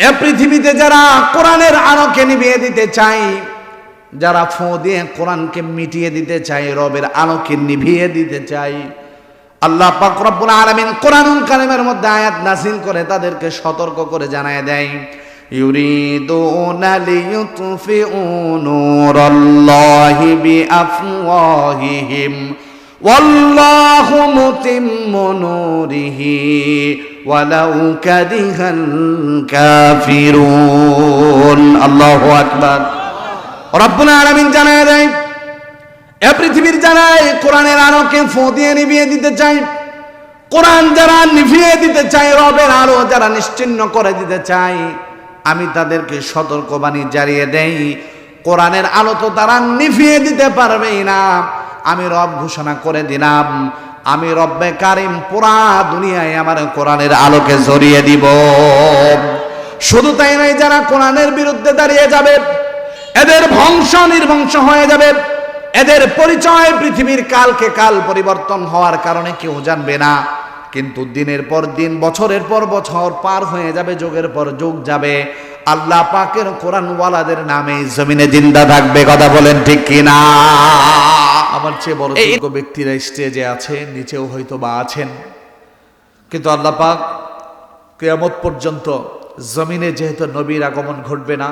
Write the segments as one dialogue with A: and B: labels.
A: এ পৃথিবীতে যারা কোরআনের আলোকে নিভিয়ে দিতে চায়, যারা ফু দিয়ে কোরআনকে মিটিয়ে দিতে চায়, রবের আলোকে নিভিয়ে দিতে চায়, আল্লাহ পাক রব্বুল আলামিন কোরআনুল কারীমের মধ্যে আয়াত নাযিল করে তাদেরকে সতর্ক করে জানায় দেয়, ইউরিদুনা লিইউতফিউ নূরাল্লাহি বিআফওয়াহিহিম ওয়াল্লাহু মুতিম্মু নূরিহি ওয়ালাউ কারিহাল কাফিরুন। আল্লাহু আকবার। রব্বুল আলামিন জানায় দেয়, এ পৃথিবীর যারা কোরআনের আলোকে ফু দিয়ে নিভিয়ে দিতে চায়, কোরআন যারা নিভিয়ে দিতে চায়, রবের আলো যারা নিশ্চিহ্ন করে দিতে চায়, আমি তাদেরকে সতর্কবাণী জানিয়ে দেই, কোরআনের আলো তো তারা নিভিয়ে দিতে পারবেই না। আমি রব ঘোষণা করে দিলাম, আমি রব্বে কারিম পুরা দুনিয়ায় আমার কোরআনের আলোকে ঝরিয়ে দিব। শুধু তাই নয়, যারা কোরআনের বিরুদ্ধে দাঁড়িয়ে যাবে, এদের বংশ নির্বংশ হয়ে যাবে, এদের পরিচয় পৃথিবীর কালকে কাল পরিবর্তন হওয়ার কারণে কেউ জানবে না। কিন্তু দিনের পর দিন, বছরের পর বছর পার হয়ে যাবে, যুগের পর যুগ যাবে, আল্লাহ পাকের কোরআন ওয়ালাদের নামে জমিনে জিন্দা থাকবে। কথা বলেন ঠিক কিনা? আমার চেয়ে বড় যোগ্য ব্যক্তিরা স্টেজে আছে, নিচেও হয়তো বা আছেন, কিন্তু আল্লাহ পাক কিয়ামত পর্যন্ত জমিনে যেহেতু নবীর আগমন ঘটবে না,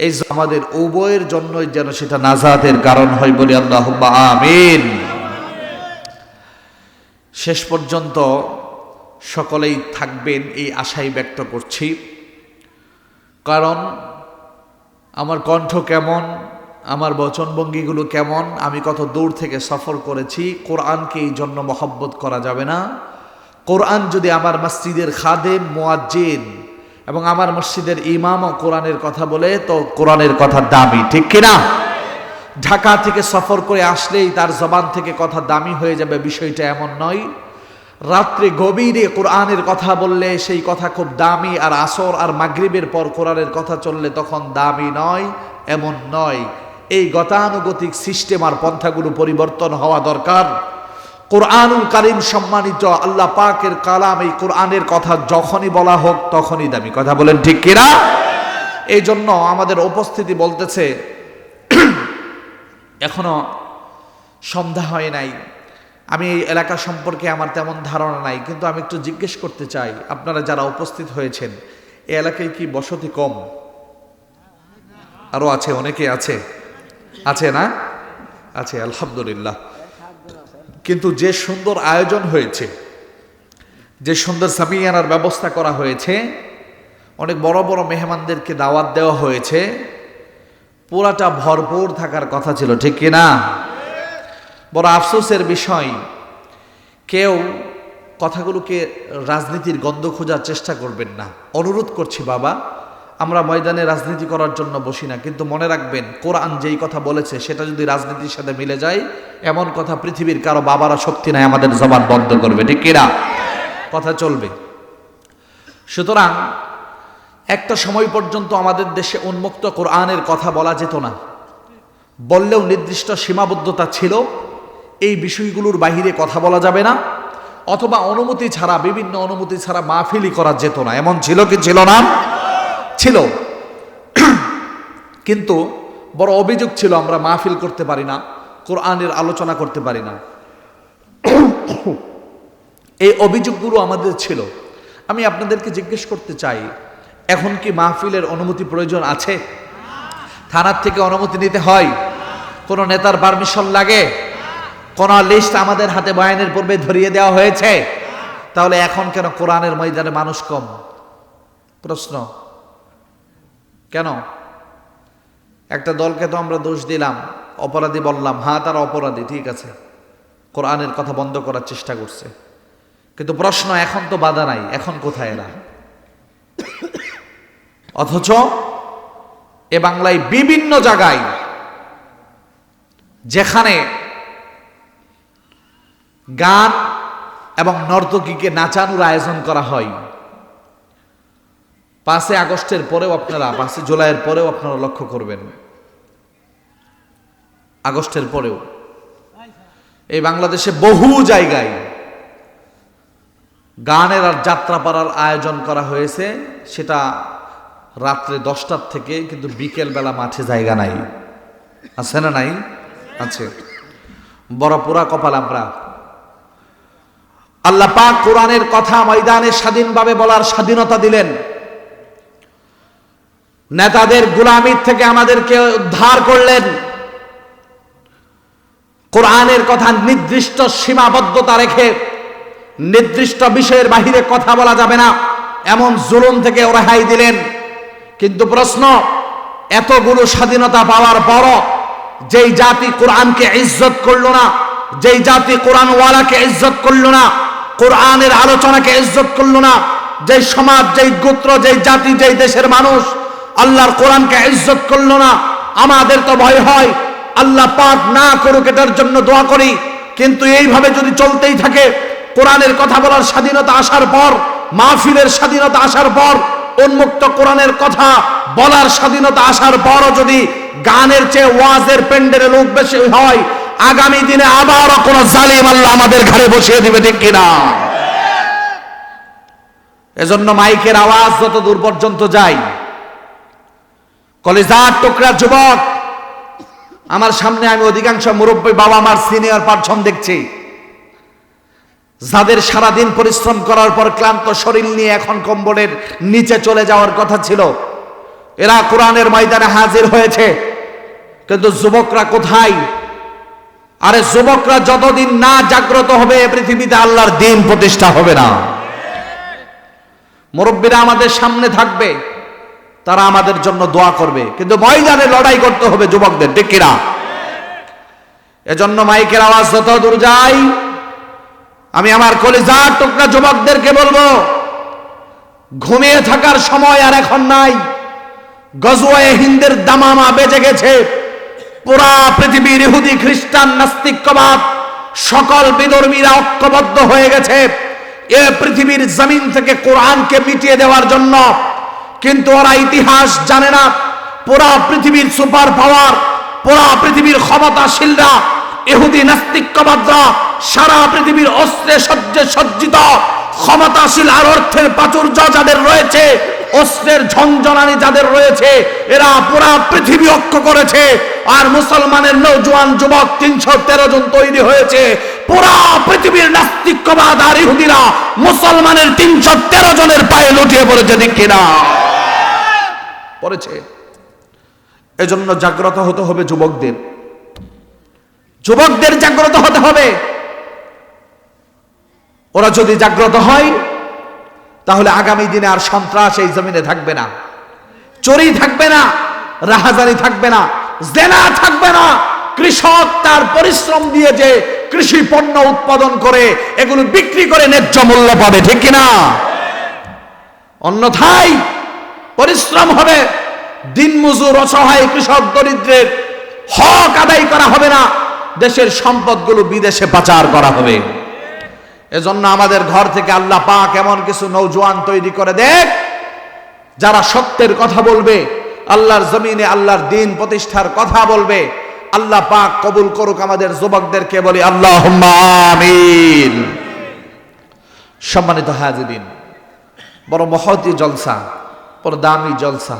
A: এই আমাদের উভয়ের জন্যই যেন সেটা নাজাতের কারণ হয়, বলি আল্লাহুম্মা আমিন। শেষ পর্যন্ত সকলেই থাকবেন এই আশাই ব্যক্ত করছি, কারণ আমার কণ্ঠ কেমন, আমার বচনভঙ্গিগুলো কেমন, আমি কত দূর থেকে সফর করেছি। কোরআনকে এই জন্য মহব্বত করা যাবে না। কোরআন যদি আমার মসজিদের খাদেম, মুয়াজ্জিন এবং আমার মসজিদের ইমামও কোরআনের কথা বলে, তো কোরআনের কথা দামি, ঠিক কিনা? ঢাকা থেকে সফর করে আসলেই তার জবান থেকে কথা দামি হয়ে যাবে, বিষয়টা এমন নয়। রাত্রে গভীরে কোরআনের কথা বললে সেই কথা খুব দামি, আর আসর আর মাগরিবের পর কোরআনের কথা চললে তখন দামি নয়, এমন নয়। এই গতানুগতিক সিস্টেম আর পন্থাগুলো পরিবর্তন হওয়া দরকার। কোরআনুল কারীম সম্মানিত আল্লাহ পাকের কালাম, এই কোরআনের কথা যখনই বলা হোক তখনই দামি। কথা বলেন ঠিক কিনা? এই জন্য আমাদের উপস্থিতি বলতেছে এখনো সন্ধ্যা হয় নাই। আমি এই এলাকা সম্পর্কে আমার তেমন ধারণা নাই, কিন্তু আমি একটু জিজ্ঞেস করতে চাই, আপনারা যারা উপস্থিত হয়েছেন, এই এলাকায় কি বসতি কম? আরো আছে, অনেকে আছে, আছে না? আছে, আলহামদুলিল্লাহ। কিন্তু যে সুন্দর আয়োজন হয়েছে, যে সুন্দর সামিয়ানার ব্যবস্থা করা হয়েছে, অনেক বড় বড় মেহমানদেরকে দাওয়াত দেওয়া হয়েছে, পুরাটা ভরপুর থাকার কথা ছিল, ঠিক কিনা? বড় আফসোসের বিষয়, কেউ কথাগুলোকে রাজনীতির গন্ধ খোঁজার চেষ্টা করবেন না। অনুরোধ করছি বাবা, আমরা ময়দানে রাজনীতি করার জন্য বসি না, কিন্তু মনে রাখবেন কোরআন যেই কথা বলেছে সেটা যদি রাজনীতির সাথে মিলে যায়, এমন কথা পৃথিবীর কারো বাবারা শক্তি নাই আমাদের জবান বন্ধ করবে, ঠিক কিনা? কথা চলবে। সুতরাং একটা সময় পর্যন্ত আমাদের দেশে উন্মুক্ত কোরআনের কথা বলা যেত না, বললেও নির্দিষ্ট সীমাবদ্ধতা ছিল। এই বিষয়গুলোর বাহিরে কথা বলা যাবে না, অথবা অনুমতি ছাড়া, বিভিন্ন অনুমতি ছাড়া মাহফিলই করা যেত না। এমন ছিল কি ছিল না? ছিল। কিন্তু বড় অভিযোগ ছিল, আমরা মাহফিল করতে পারি না, কোরআনের আলোচনা করতে পারি না। এই অভিযোগগুলো আমাদের ছিল। আমি আপনাদেরকে জিজ্ঞেস করতে চাই, এখন কি মাহফিলের অনুমতি প্রয়োজন আছে? থানার থেকে অনুমতি নিতে হয়? কোন নেতার পারমিশন লাগে? কোন লিস্ট আমাদের হাতে বয়ানের পূর্বে ধরিয়ে দেওয়া হয়েছে? তাহলে এখন কেন কোরআনের ময়দানে মানুষ কম? প্রশ্ন কেন? একটা দলকে তো আমরা দোষ দিলাম, অপরাধী বললাম, হ্যাঁ তারা অপরাধী, ঠিক আছে, কোরআনের কথা বন্ধ করার চেষ্টা করছে, কিন্তু প্রশ্ন এখন তো বাধা নাই, এখন কোথায় এরা? অথচ এ বাংলায় বিভিন্ন জায়গায় যেখানে গান এবং নর্তকীকে নাচানোর আয়োজন করা হয়, 5 আগস্টের পরেও আপনারা, 5 জুলাইয়ের পরেও আপনারা লক্ষ্য করবেন, আগস্টের পরেও এই বাংলাদেশে বহু জায়গায় গানের আর যাত্রাপাড়ার আয়োজন করা হয়েছে, সেটা রাত্রে 10টার থেকে, কিন্তু বিকেল বেলা মাঠে জায়গা নাই। আছে না নাই? আছে। বড় পুরা কপাল আমরা। আল্লাহ পাক কোরআনের কথা ময়দানে স্বাধীনভাবে বলার স্বাধীনতা দিলেন। নেতাদের গোলামির থেকে আমাদেরকে উদ্ধার করলেন। কোরআনের কথা নির্দিষ্ট সীমাবদ্ধতা রেখে নির্দিষ্ট বিষয়ের বাহিরে কথা বলা যাবে না, এমন জুলুম থেকে রেহাই দিলেন। কিন্তু প্রশ্ন, এতগুলো স্বাধীনতা পাওয়ার পরও যেই জাতি কোরআনকে ইজ্জত করলো না, যেই জাতি কোরআনওয়ালাকে ইজ্জত করলো না, কোরআনের আলোচনাকে ইজ্জত করলো না, যেই সমাজ, যেই গোত্র, যেই জাতি, যেই দেশের মানুষ আল্লাহর কোরআনকে ইজ্জত করলো না, আমাদের তো ভয় হয় আল্লাহ পাক না করুক, এটার জন্য দোয়া করি। কিন্তু এইভাবে যদি চলতেই থাকে, কোরআনের কথা বলার স্বাধীনতা আসার পর, মাহফিলের স্বাধীনতা আসার পর, উন্মুক্ত কোরআনের কথা বলার স্বাধীনতা আসার পরও যদি গানের চেয়ে ওয়াজের প্যান্ডেলে লোক বেশি হয়, আগামী দিনে আবারও কোন জালিম আল্লাহ আমাদের ঘরে বসিয়ে দিবে, ঠিক কিনা? এজন্য মাইকের আওয়াজ যত দূর পর্যন্ত যায়, কলেজার টুকরা যুবক, আমার সামনে আমি অধিকাংশ মুরব্বী বাবা মার সিনিয়র পার্সন দেখছি, যাদের সারাদিন পরিশ্রম করার পর ক্লান্ত শরীর নিয়ে এখন কম্বলের নিচে চলে যাওয়ার কথা ছিল, এরা কোরআনের ময়দানে হাজির হয়েছে। কিন্তু যুবকরা কোথায়? আরে যুবকরা যতদিন না জাগ্রত হবে, পৃথিবীতে আল্লাহর দ্বীন প্রতিষ্ঠা হবে না। মুরব্বীরা আমাদের সামনে থাকবে, তারা আমাদের জন্য দোয়া করবে, কিন্তু ময়দানে লড়াই করতে হবে যুবকদের, ঠিক কিনা? এজন্য মাইকের আওয়াজ যত দূর যায়, আমি আমার কলিজার টুকরা যুবকদেরকে বলবো, ঘুমিয়ে থাকার সময় আর এখন নাই। গজওয়ায়ে হিন্দের দামামা বেজে গেছে। পুরা পৃথিবীর ইহুদি, খ্রিস্টান, নাস্তিকবাদ সকল বিধর্মীরা ঐক্যবদ্ধ হয়ে গেছে এ পৃথিবীর জমিন থেকে কোরআনকে মিটিয়ে দেওয়ার জন্য। কিন্তু ওরা ইতিহাস জানে না। পুরা পৃথিবীর সুপার পাওয়ার, পুরা পৃথিবীর ক্ষমতাশীলরা, ইহুদি নাস্তিকবাদরা সারা পৃথিবীর অস্ত্রে সজ্জে সজ্জিত, ক্ষমতাশীল আর অর্থের প্রাচুর্য যাদের রয়েছে, অস্ত্রের ঝনঝনানি যাদের রয়েছে, এরা পুরা পৃথিবী ঐক্য করেছে। আর মুসলমানের নওজোয়ান যুবক 313 জন তৈরি হয়েছে। পুরা পৃথিবীর নাস্তিকবাদ আর ইহুদিরা মুসলমানের 313 জনের পায়ে লুটিয়ে পড়েছে, ঠিক কিনা? পড়েছে। এজন্য জাগ্রত হতে হবে যুবকদের, যুবকদের জাগ্রত হতে হবে। ওরা যদি জাগ্রত হয়, তাহলে আগামী দিনে আর সন্ত্রাস এই জমিনে থাকবে না, চুরি থাকবে না, রাহাজানি থাকবে না, জেনা থাকবে না। কৃষক তার পরিশ্রম দিয়ে যে কৃষি পণ্য উৎপাদন করে, এগুলো বিক্রি করে ন্যায্য মূল্য পাবে, ঠিক কিনা? অন্যথায় পরিশ্রম হবে, দিনমজুর, অসহায় কৃষক, দরিদ্রের হক আদায় করা হবে না, দেশের সম্পদগুলো বিদেশে পাচার করা হবে। এজন্য আমাদের ঘর থেকে আল্লাহ পাক এমন কিছু নওজোয়ান তৈরি করে দেখ, যারা সত্যের কথা বলবে, আল্লাহর জমিনে আল্লাহর দ্বীন প্রতিষ্ঠার কথা বলবে। আল্লাহ পাক কবুল করুক আমাদের যুবকদেরকে, বলি আল্লাহুম্মা আমিন। সম্মানিত হাজিরিন, বড় মহতী জলসা, বড় দামি জলসা।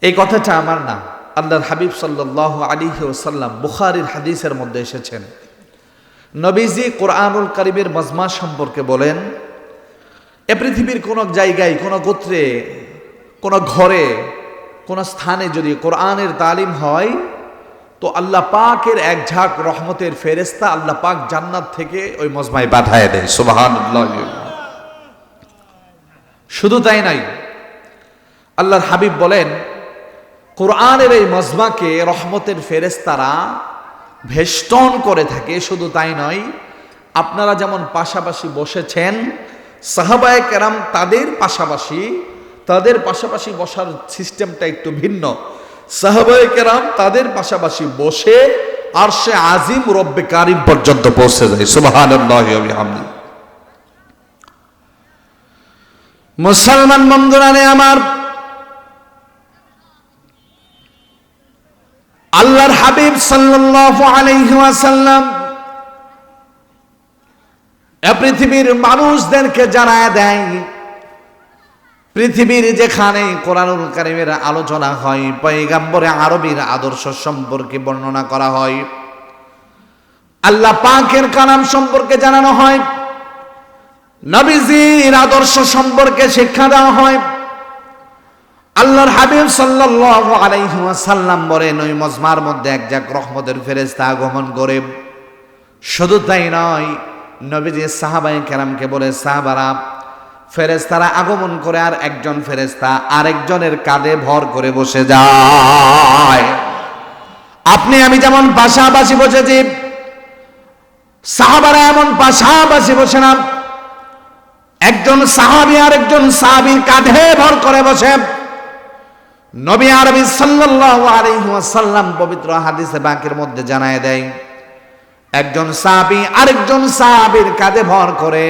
A: এই কথাটা আমার না, আল্লাহর হাবিব সাল্লাল্লাহু আলাইহি ওয়াসাল্লাম বুখারীর হাদিসের মধ্যে এসেছেন। নবীজি কোরআনুল কারীমের মজমা সম্পর্কে বলেন, এ পৃথিবীর কোন জায়গায়, কোন গোত্রে, কোন ঘরে, কোন স্থানে যদি কোরআনের তালিম হয়, তো আল্লাহ পাকের এক ঝাঁক রহমতের ফেরেশতা আল্লাহ পাক জান্নাত থেকে ওই মজমায় পাঠায় দেয়। সুবহানাল্লাহ। শুধু তাই নাই, আল্লাহর হাবিব বলেন, কোরআনের এই মজমাকে রহমতের ফেরেশতারা বেষ্টন করে থাকে। শুধু তাই নয়, আপনারা যেমন পাশাপাশি বসেছেন, সাহাবায়ে কেরাম তাদের পাশাপাশি বসার সিস্টেমটা একটু ভিন্ন। সাহাবায়ে কেরাম তাদের পাশাপাশি বসে আরশে আজিম রব্বে কারিম পর্যন্ত পৌঁছে যায়। সুবহানাল্লাহি ওয়া বিহামদিহি। মুসলমান বন্ধুরা আমার, আল্লাহর হাবিব সাল্লাল্লাহু আলাইহি ওয়াসাল্লাম পৃথিবীর মানুষদেরকে জানায় দেয়, পৃথিবীর যেখানে কোরআনুল কারীমের আলোচনা হয়, পয়গম্বরে আরবীর আদর্শ সম্পর্কে বর্ণনা করা হয়, আল্লাহ পাকের কালাম সম্পর্কে জানানো হয়, নবীজির আদর্শ সম্পর্কে শিক্ষা দেওয়া হয়, আল্লাহর হাবিব সাল্লাল্লাহু আলাইহি ওয়াসাল্লাম বলেন ওই মজমার মধ্যে একজাক রহমতের ফেরেশতা আগমন করে। শুধু তাই নয়, নবীজি সাহাবায়ে কেরামকে বলে, সাহাবারা, ফেরেশতারা আগমন করে আর একজন ফেরেশতা আরেকজনের কাঁধে ভর করে বসে যায়। আপনি আমি যেমন পাশাপাশি বসেছি, সাহাবারা এমন পাশাপাশি বসে না, একজন সাহাবী আরেকজন সাহাবীর কাঁধে ভর করে বসে। নবী আরবি সাল্লাল্লাহু আলাইহি ওয়াসাল্লাম পবিত্র হাদিসে পাকের মধ্যে জানায় দেয়, একজন সাহাবী আরেকজন সাহাবীর কাঁধে ভর করে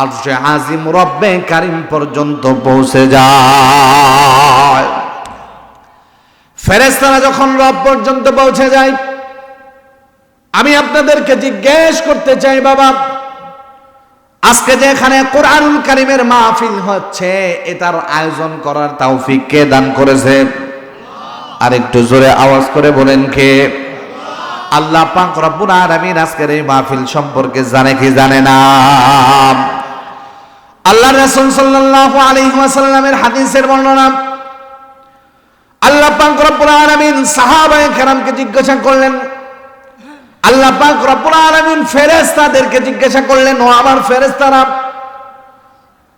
A: আরশে আজিম রব্বে কারীম পর্যন্ত পৌঁছে যায়। ফেরেশতারা যখন রব পর্যন্ত পৌঁছে যায়, আমি আপনাদেরকে জিজ্ঞেস করতে চাই, বাবা, আজকে যে এখানে কোরআনুল কারীমের মাহফিল হচ্ছে, এটার আয়োজন করার তৌফিক কে দান করেছে? আর একটু জোরে আওয়াজ করে বলেন কে? আল্লাহ পাক রব্বুল আলামিন আজকের এই মাহফিল সম্পর্কে জানে কি জানে না? আল্লাহ রাসূল সাল্লাল্লাহু আলাইহি ওয়াসাল্লামের হাদিসের বর্ণনা, আল্লাহ পাক রব্বুল আলামিন সাহাবায়ে কেরামকে জিজ্ঞাসা করলেন, আল্লাহ পাক রব্বুল আলামিন ফেরেশতাদেরকে জিজ্ঞাসা করলেন, ও আমার ফেরেশতারা,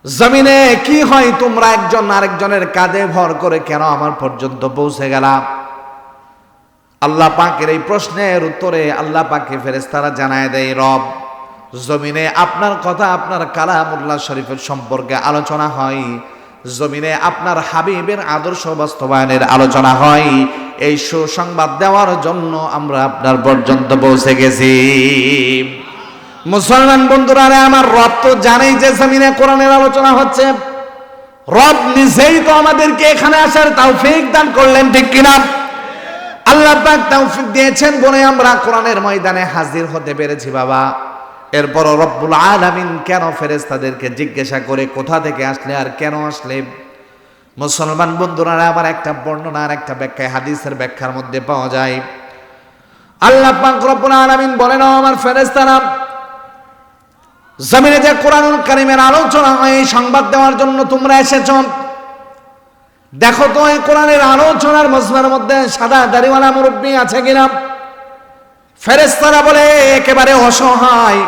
A: জমিনে কি হয় তোমরা একজন আরেকজনের কাঁধে ভর করে কেন আমার পর্যন্ত পৌঁছে গেলা? আল্লাহ পাকের এই প্রশ্নের উত্তরে আল্লাহ পাককে ফেরেশতারা জানায় দেয়, রব, জমিনে আপনার কথা, আপনার কালামুল্লাহ শরীফের সম্পর্কে আলোচনা হয়, জমিনে আপনার হাবিবের আদর্শ বাস্তবায়নের আলোচনা হয়, এই সুসংবাদ দেওয়ার জন্য আমরা আপনার পর্যন্ত পৌঁছে গেছি। মুসলমান বন্ধুরা, আমার রব তো জানেই যে জমিনে কোরআনের আলোচনা হচ্ছে। রব নিজেই তো আমাদেরকে এখানে আসার তৌফিক দান করলেন, ঠিক কিনা? আল্লাহ পাক তৌফিক দিয়েছেন বলে আমরা কোরআনের ময়দানে হাজির হতে পেরেছি। বাবা, এরপর রব্বুল আলামিন কেন ফেরেশতাদেরকে জিজ্ঞাসা করে কোথা থেকে আসলে আর কেন আসলে? মুসলমান বন্ধুরা, আবার একটা বর্ণনা আর একটা ব্যাখ্যা হাদিসের ব্যাখ্যার মধ্যে পাওয়া যায়। আল্লাহ পাক রব্বুল আলামিন বলেন, আমার ফেরেশতারা, জমিনে যে কোরআনুল কারীমের আলোচনা হয় এই সংবাদ দেওয়ার জন্য তোমরা এসেছো। দেখো তো এই কোরআনের আলোচনার মজমার মধ্যে সাদা দাড়িওয়ালা মুরব্বী আছে কিনা? ফেরেশতারা বলে, একেবারে অসহায়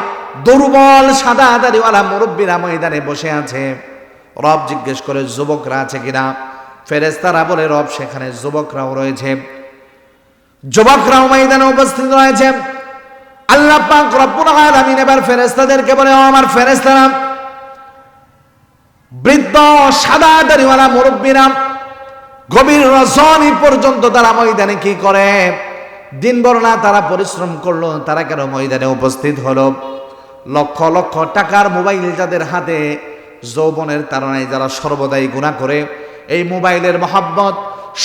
A: দুর্বল সাদা দাড়িওয়ালা মুরব্বীরা ময়দানে বসে আছে। রব জিজ্ঞেস করে, যুবকরা আছে কিনা? ফেরেশতারা বলে, রব, সেখানে যুবকরাও রয়েছে, যুবকরাও ময়দানে উপস্থিত রয়েছে। আল্লাহ পাক রব্বুল আলামিন এবার ফেরেশতাদেরকে বলে, আমার ফেরেশতারা, বৃদ্ধ সাদা দাড়িওয়ালা মুরব্বীরা গভীর রজনী পর্যন্ত তারা ময়দানে কি করে? দিনভর না তারা পরিশ্রম করলো, তারা কেন ময়দানে উপস্থিত হলো? লক্ষ লক্ষ টাকার মোবাইল যাদের হাতে, যৌবনের তাড়নায় যারা সর্বদাই গুনাহ করে, এই মোবাইলের মহব্বত,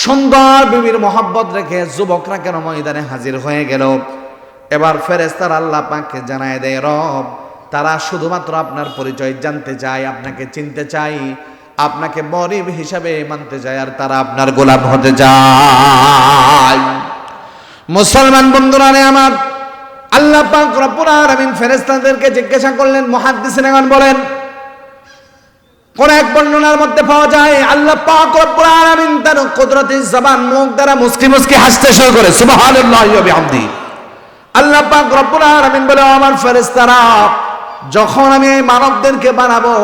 A: সুন্দর বিবির মহব্বত রেখে যুবকরা কেন ময়দানে হাজির হয়ে গেল? এবার ফেরেশতারা আল্লাহ পাককে জানায় দেয়, রব, তারা শুধুমাত্র আপনার পরিচয় জানতে চায়, আপনাকে চিনতে চায়, আপনাকে মরিব হিসাবে মানতে চায়, আর তারা আপনার গোলাম হতে চায়। মুসলমান বন্ধুরা আমার, আল্লাহ পাক রব্বুল আলামিন ফেরেশতাদেরকে জিজ্ঞাসা করলেন। মুহাদ্দিসিন বলেন, কোন এক বর্ণনার মধ্যে পাওয়া যায় আল্লাহ পাক রব্বুল আলামিন তার কুদরতি জবান মুখ দ্বারা মুস্কি মুস্কি হাসতে শুরু করে, সুবহানাল্লাহি ওয়া বিহামদিহি। আল্লাহ পাক রব্বুল আলামিন বলে, আমার ফেরেশতারা, যখন আমি এই মানবদেরকে বানাবো,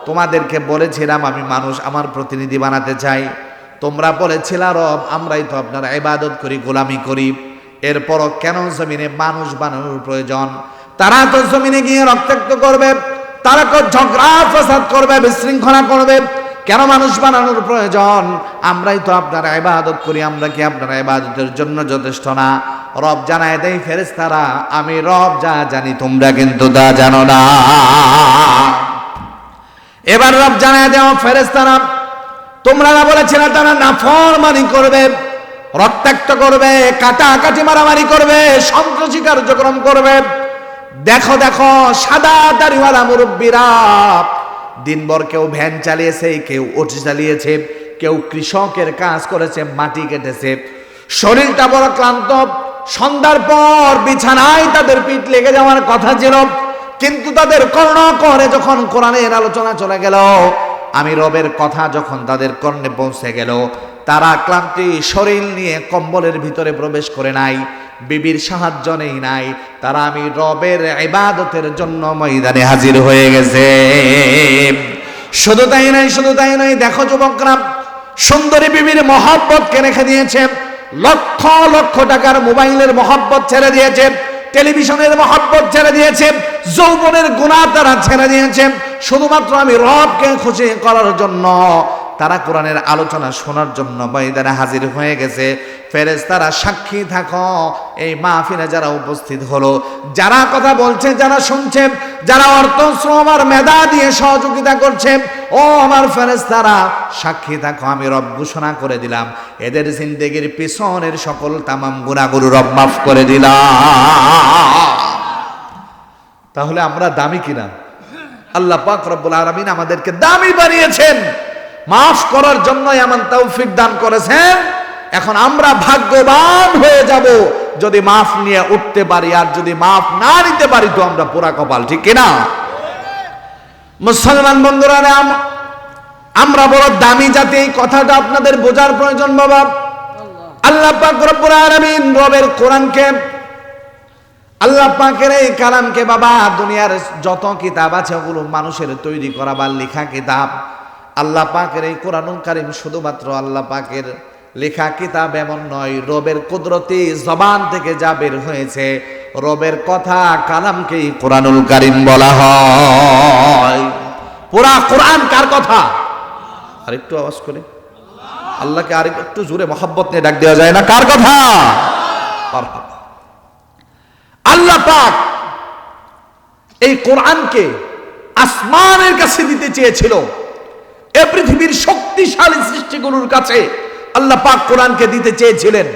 A: তোমাদেরকে বলেছিলাম আমি মানুষ আমার প্রতিনিধি বানাতে চাই। তোমরা বলেছিলা, রব, আমরাই তো আপনার ইবাদত করি, গোলামি করি, এরপরও কেন জমিনে মানুষ বানানোর প্রয়োজন? তারা তো জমিনে গিয়ে রক্তাক্ত করবে, তারা তো ঝগড়া ফাসাদ করবে, বিশৃঙ্খলা করবে, কেন মানুষ বানানোর প্রয়োজন? আমরাই তো আপনার ইবাদত করি, আমরা কি আপনার ইবাদতের জন্য যথেষ্ট না? রব জানায় দেয়, ফেরেশতারা, আমি রব যা জানি তোমরা কিন্তু তা জানো না। এবার রব জানায় দেয়, ফেরেশতারা, তোমরা না বলেছিলে তারা নাফরমানি করবে, রক্তাক্ত করবে, কাটাকাটি মারামারি করবে, সন্ত্রাসী কার্যক্রম করবে, দেখো দেখো সাদা দাড়িওয়ালা মুরব্বীরা দিনভর কেউ ভ্যান চালিয়েছে, কেউ অটো চালিয়েছে, কেউ কৃষকের কাজ করেছে, মাটি কেটেছে, শরীরটা বড় ক্লান্ত, সন্ধ্যার পর বিছানায় তাদের পিঠ লেগে যাওয়ার কথা ছিল, কিন্তু তাদের কর্ণ করে যখন কোরআনের আলোচনা চলে গেল, আমি রবের কথা যখন তাদের কর্ণে পৌঁছে গেল, তারা ক্লান্তি শরীর নিয়ে কম্বলের ভিতরে প্রবেশ করে নাই, বিবির সাহায্য নেই নাই, তারা আমি রবের ইবাদতের জন্য ময়দানে হাজির হয়ে গেছে। শুধু তাই নাই, শুধু তাই নাই, দেখো যুবকরা, সুন্দরী বিবির মহব্বতকে রেখে দিয়েছে, লক্ষ লক্ষ টাকার মোবাইলের মহব্বত ছেড়ে দিয়েছে, টেলিভিশনের মহব্বত ছেড়ে দিয়েছে, যৌবনের গুনাহ তারা ছেড়ে দিয়েছে, শুধুমাত্র আমি রবকে খুশি করার জন্য তারা কোরআনের আলোচনা শোনার জন্য ময়দানে হাজির হয়ে গেছে। ফেরেশতারা সাক্ষী থাকো, এই মাহফিলে যারা উপস্থিত হলো, যারা কথা বলছে, যারা শুনছে, যারা অর্থ শ্রম আর মেধা দিয়ে সহযোগিতা করছে, ও আমার ফেরেশতারা সাক্ষী থাকো, আমি রব ঘোষণা করে দিলাম, এদের জিন্দেগির পিছনের সকল তামাম গুনাহগুলো রব মাফ করে দিলাম। তাহলে আমরা দামি কিনা? আল্লাহ পাক রব্বুল আলামিন আমাদেরকে দামি বানিয়েছেন, মাফ করার জন্য এমন তৌফিক দান করেছেন। এখন আমরা ভাগ্যবান হয়ে যাব যদি মাফ নিয়ে উঠতে পারি, আর যদি মাফ না নিতে পারি তো আমরা পোড়া কপাল, ঠিক কিনা? মুসলমান বন্ধুরা, আমরা বড় দামি জাতি, এই কথাটা আপনাদের বোঝার প্রয়োজন বাবা। আল্লাহ পাক রব্বুল আলামিন রবের কোরআনকে, আল্লাহ পাকের এই কালামকে বাবা, দুনিয়ার যত কিতাব আছে ওগুলো মানুষের তৈরি করা বা লেখা কিতাব। আল্লাহ পাকের এই কোরআনুল কারীম শুধুমাত্র আল্লাহ পাকের লেখা কিতাব এমন নয়, রবের কুদরতি জবান থেকে যা বের হয়েছে, রবের কথা কালামকেই কোরআনুল কারীম বলা হয়। পুরা কোরআন কার কথা? আরেকটু আওয়াজ করে আল্লাহকে আরেকটু জোরে মহব্বত নিয়ে ডাক দেওয়া যায় না? কার কথা? আল্লাহ পাক এই কোরআনকে আসমানের কাছে দিতে চেয়েছিল, এ পৃথিবীর শক্তিশালী সৃষ্টিগুলোর কাছে আল্লাহ পাক কোরআনকে দিতে চেয়েছিলেন,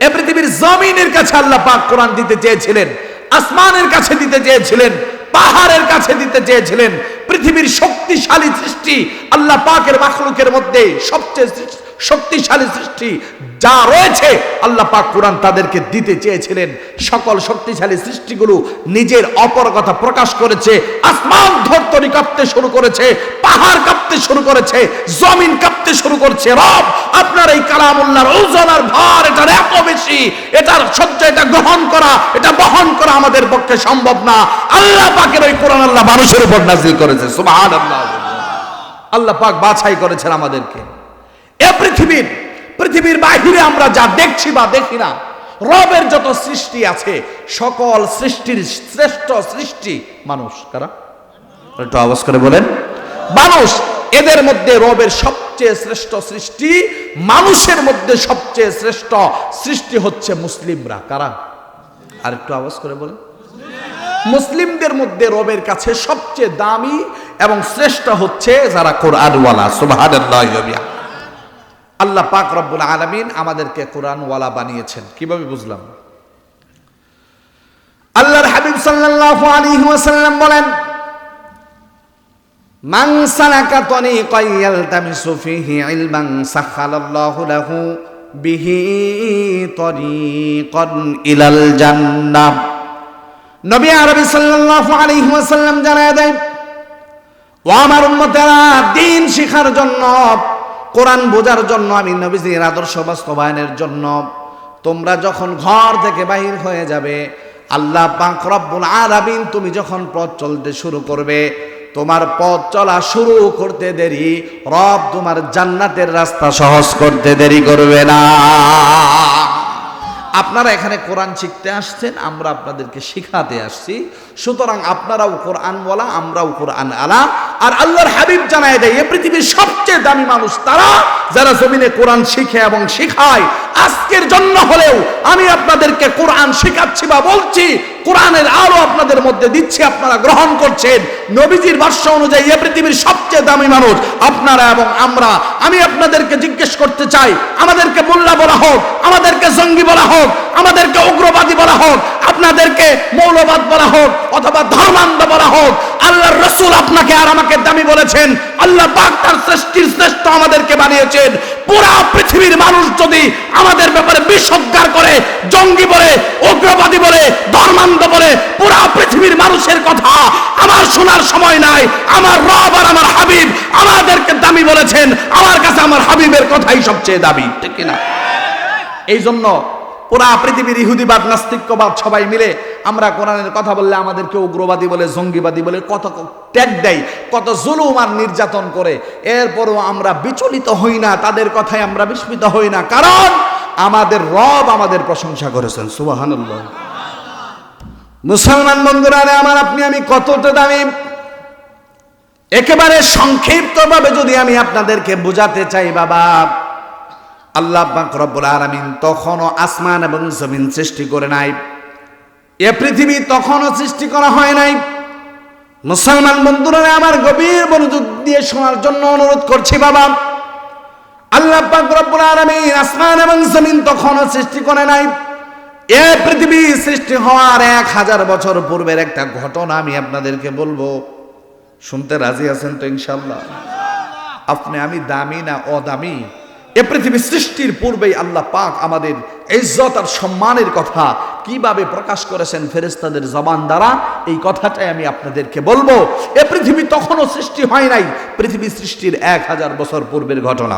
A: এ পৃথিবীর জমিনের কাছে আল্লাহ পাক কোরআন দিতে চেয়েছিলেন, আসমানের কাছে দিতে চেয়েছিলেন, পাহাড়ের কাছে দিতে চেয়েছিলেন। পৃথিবীর শক্তিশালী সৃষ্টি আল্লাহ পাকের মাখলুকের মধ্যে সবচেয়ে শক্তিশালী সৃষ্টি যা রয়েছে আল্লাহ পাক কোরআন তাদেরকে দিতে চেয়েছিলেন। সকল শক্তিশালী সৃষ্টিগুলো নিজের অপরগতা প্রকাশ করেছে, আসমান ধরতরি কাঁপতে শুরু করেছে, পাহাড় কাঁপতে শুরু করেছে, জমিন কাঁপতে শুরু করছে। রব আপনার এই কালামুল্লাহর ওজন আর ভার এটার এত বেশি, এটার সহ্য, এটা গ্রহণ করা, এটা বহন করা আমাদের পক্ষে সম্ভব না। আল্লাহ পাকের ওই কোরআন আল্লাহ মানুষের উপর নাযিল করেছে। সুবহানাল্লাহ। আল্লাহ পাক বাছাই করেছেন আমাদেরকে। এ পৃথিবীর বাহিরে আমরা যা দেখছি বা দেখি না, রবের যত সৃষ্টি আছে সকল সৃষ্টির শ্রেষ্ঠ সৃষ্টি মানুষ। কারা? একটু আওয়াজ করে বলেন। মানুষ। এদের মধ্যে রবের সবচেয়ে শ্রেষ্ঠ সৃষ্টি, মানুষের মধ্যে সবচেয়ে শ্রেষ্ঠ সৃষ্টি হচ্ছে মুসলিমরা। কারা? আর একটু আওয়াজ করে বলেন। মুসলিমদের মধ্যে রবের কাছে সবচেয়ে দামি এবং শ্রেষ্ঠ হচ্ছে যারা কোরআনওয়ালা। সুবহানাল্লাহ। আল্লাহ পাক রব্বুল আলামিন আমাদেরকে কোরআনওয়ালা বানিয়েছেন। কিভাবে বুঝলাম? আল্লাহর হাবিব সাল্লাল্লাহু আলাইহি ওয়াসাল্লাম বলেন, মান সালাকা তরিকান ইয়ালতামিসু ফীহি ইলমান সাখালাল্লাহু লাহু বিহি তরিকান ইলাল জান্নাহ। নবী আরবি সাল্লাল্লাহু আলাইহি ওয়াসাল্লাম জানায় দেন, ও আমার উম্মতেরা, দ্বীন শিখার জন্য, কোরআন বোঝার জন্য, আমি নবীজির আদর্শ বাস্তবায়নের জন্য তোমরা যখন ঘর থেকে বাহির হয়ে যাবে, আল্লাহ পাক রব্বুল আলামিন তুমি যখন পথ চলতে শুরু করবে, তোমার পথ চলা শুরু করতে দেরি রব তোমার জান্নাতের রাস্তা সহজ করতে দেরি করবে না। আপনারা এখানে কোরআন শিখতে আসছেন, আমরা আপনাদেরকে শিখাতে আসছি। সুতরাং আপনারাও কোরআন বলা, আমরাও কোরআন আলা। আর আল্লাহর হাবিব জানায় দেয়, এ পৃথিবীর সবচেয়ে দামি মানুষ তারা যারা জমিনে কোরআন শিখে এবং শিখায়। আজকের জন্য হলেও আমি আপনাদেরকে কোরআন শিখাচ্ছি বা বলছি, কোরআনের আলো আপনাদের মধ্যে দিচ্ছি, আপনারা গ্রহণ করছেন। নবীজির ভাষ্য অনুযায়ী এ পৃথিবীর সবচেয়ে দামি মানুষ আপনারা এবং আমরা। আমি আপনাদেরকে জিজ্ঞেস করতে চাই, আমাদেরকে মোল্লা বলা হোক, আমাদেরকে জঙ্গি বলা হোক, আমাদেরকে উগ্রবাদী বলা হোক, আপনাদেরকে মৌলবাদ বলা হোক, অথবা ধর্মান্ধ বলা হোক, আল্লাহর রাসূল আপনাকে আর আমাকে দামি বলেছেন। আল্লাহ পাক তার সৃষ্টির শ্রেষ্ঠ আমাদেরকে বানিয়েছেন। পুরা পৃথিবীর মানুষ যদি আমাদের ব্যাপারে বিসজ্ঞার করে, জঙ্গি বলে, উগ্রবাদী বলে, ধর্মান্ধ বলে, পুরা পৃথিবীর মানুষের কথা আমার শোনার সময় নাই। আমার রব আর আমার হাবিব আমাদেরকে দামি বলেছেন। আমার কাছে আমার হাবিবের কথাই সবচেয়ে দামি, ঠিক কিনা? এই জন্য পুরা পৃথিবীর ইহুদিবাদ, নাস্তিক্যবাদ সবাই মিলে আমরা কোরআনের কথা বললে আমাদেরকে উগ্রবাদী বলে, জঙ্গিবাদী বলে, কত ট্যাগ দেয়, কত জুলুম আর নির্যাতন করে। এরপরও আমরা বিচলিত হই না, তাদের কথায় আমরা বিস্মিত হই না, কারণ আমাদের রব আমাদের প্রশংসা করেছেন। সুবহানাল্লাহ। মুসলমান বন্ধুরা আমার, আপনি আমি কতটা দামি, একেবারে সংক্ষিপ্তভাবে যদি আমি আপনাদেরকে বোঝাতে চাই, বাবা, আল্লাহ পাক রব্বুল আলামিন তখনও আসমান এবং জমিন সৃষ্টি করে নাই। এ পৃথিবী তখনও সৃষ্টি করা হয় নাই। মুসলমান বন্ধুরা আমার, গভীর মনোযোগ দিয়ে শোনার জন্য অনুরোধ করছি বাবা। আল্লাহ পাক রব্বুল আলামিন আসমান এবং জমিন তখনও সৃষ্টি করে নাই। এ পৃথিবী সৃষ্টি হওয়ার 1000 বছর পূর্বের একটা ঘটনা আমি আপনাদেরকে বলবো। শুনতে রাজি আছেন তো ইনশাআল্লাহ? আপনি আমি দামি না অদামি? এ পৃথিবী সৃষ্টির পূর্বেই আল্লাহ পাক আমাদের ইজ্জত আর সম্মানের কথা কিভাবে প্রকাশ করেছেন ফেরেশতাদের জবান দ্বারা, এই কথাটাই আমি আপনাদেরকে বলবো। এ পৃথিবী তখনও সৃষ্টি হয় নাই, পৃথিবী সৃষ্টির 1000 বছর পূর্বের ঘটনা।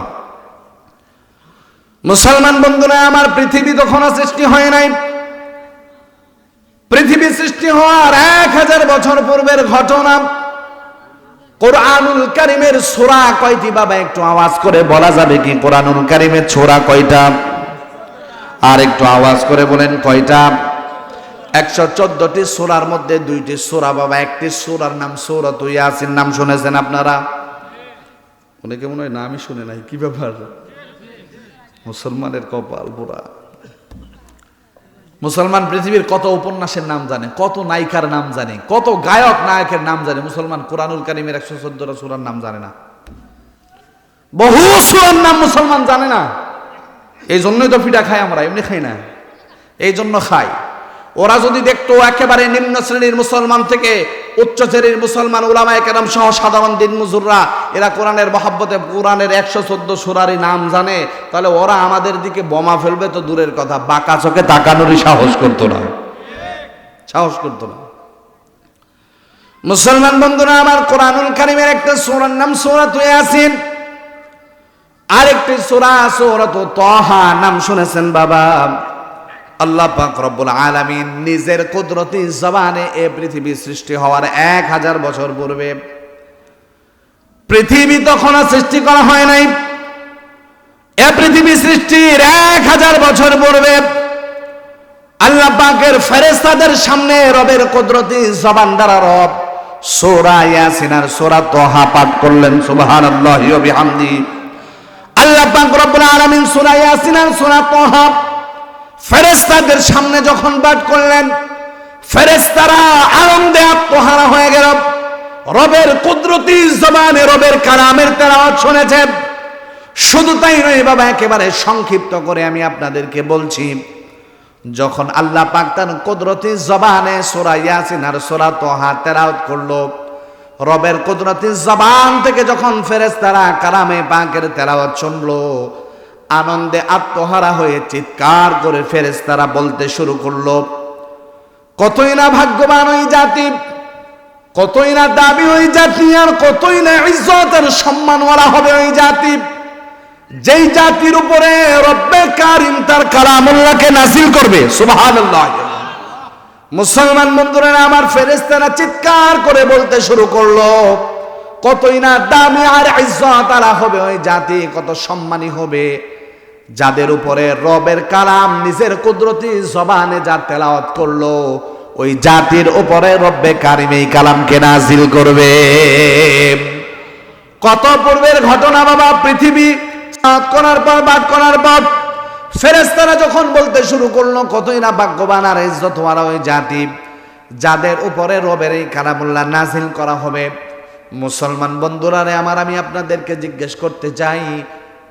A: মুসলমান বন্ধুরা আমার, পৃথিবী তখনও সৃষ্টি হয় নাই, পৃথিবী সৃষ্টি হওয়ার 1000 বছর পূর্বের ঘটনা। কোরআনুল কারীমের সূরা কয়টি বাবা একটু আওয়াজ করে বলা যাবে কি? কোরআনুল কারীমের সূরা কয়টা? আর একটু আওয়াজ করে বলেন কয়টা? 114টি সূরার মধ্যে 2টি সূরা বাবা, একটি সূরার নাম সূরাতুল ইয়াসিন। নাম শুনেছেন আপনারা? অনেকে মনে হয় নামই শুনে নাই। কি ব্যাপার? মুসলমানের কপাল পোড়া। মুসলমান পৃথিবীর কত উপন্যাসের নাম জানে, কত নায়িকার নাম জানে, কত গায়ক নায়কের নাম জানে। মুসলমান কোরআনুল কারীমের 114টা সূরার নাম জানে না। বহু সূরার নাম মুসলমান জানে না। এই জন্যই তো পিঠা খাই আমরা, এমনি খাই না, এই জন্য খাই। ওরা যদি দেখতো একেবারে নিম্ন শ্রেণীর মুসলমান থেকে উচ্চ শ্রেণীর মুসলমান উলামায়ে কেরাম সহ সাধারণ দিনমজুররা এরা কোরআনের মহব্বতে কোরআনের 114 সূরারই নাম জানে, তাহলে ওরা আমাদের দিকে বোমা ফেলবে তো দূরের কথা, বাঁকা চোখে তাকানোরই সাহস করতো না, সাহস করতো না। মুসলমান বন্ধুরা আমার, কোরআনুল কারীমের একটা সূরার নাম সূরাতুল ইয়াসিন, আরেকটি সূরা সূরাতুত তাহা। নাম শুনেছেন বাবা? আল্লাহ পাক রব্বুল আলামিন নিজের কুদরতি জবানে এ পৃথিবী সৃষ্টি হওয়ার 1000 বছর পূর্বে, পৃথিবী তখনও সৃষ্টি করা হয় নাই, এ পৃথিবী সৃষ্টির 1000 বছর পূর্বে আল্লাহ পাকের ফেরেশতাদের সামনে রবের কুদরতি জবান দ্বারা রব সূরা ইয়াসিন আর সূরা তাহা পাঠ করলেন। সুবহানাল্লাহি ওয়া বিহামদিহি। আল্লাহ পাক রব্বুল আলামিন সূরা ইয়াসিন আর সূরা তাহা ফেরেশতাদের সামনে যখন পাঠ করলেন, ফেরেশতারা আনন্দে আত্মহারা হয়ে গেল। রবের কুদরতি জবানে রবের কালামের তেলাওয়াত শুনেছে। শুধু তাই নয় বাবা, একেবারে সংক্ষিপ্ত করে আমি আপনাদেরকে বলছি, যখন আল্লাহ পাক তার কুদরতি জবানে সূরা ইয়াসিন আর সূরা তাহা তেলাওয়াত করলো, রবের কুদরতি জবান থেকে যখন ফেরেশতারা কালামে পাকের তেলাওয়াত শুনলো, আনন্দে আত্মহারা হয়ে চিৎকার করে ফেরেশতারা বলতে শুরু করলো, কতই না ভাগ্যবান ওই জাতি, কতই না দাবি ওই জাতি, আর কতই না ইজ্জত আর সম্মানওয়ালা হবে ওই জাতি, যেই জাতির উপরে রব্বে কারীম তার কালামুল্লাহকে নাযিল করবে। সুবহানাল্লাহ। মুসলমান বন্ধুরা আমার, ফেরেশতারা চিৎকার করে বলতে শুরু করলো, কতই না দামি আর ইজ্জত আলা হবে ওই জাতি, কত সম্মানী হবে যাদের উপরে রবের কালাম নিজের কুদরতি জবানে যা তেলাওয়াত করলো, ওই জাতির উপরে রব্বে কারীম এই কালামকে নাযিল করবে। কত পূর্বের ঘটনা বাবা। পৃথিবী করার পর বাদ করার পর ফেরেশতারা যখন বলতে শুরু করলো, কতই না ভাগ্যবান আর ইজ্জতওয়ালা ওই জাতি যাদের উপরে রবের এই কালামুল্লাহ নাযিল করা হবে। মুসলমান বন্ধুরা আমার, আমি আপনাদেরকে জিজ্ঞেস করতে চাই,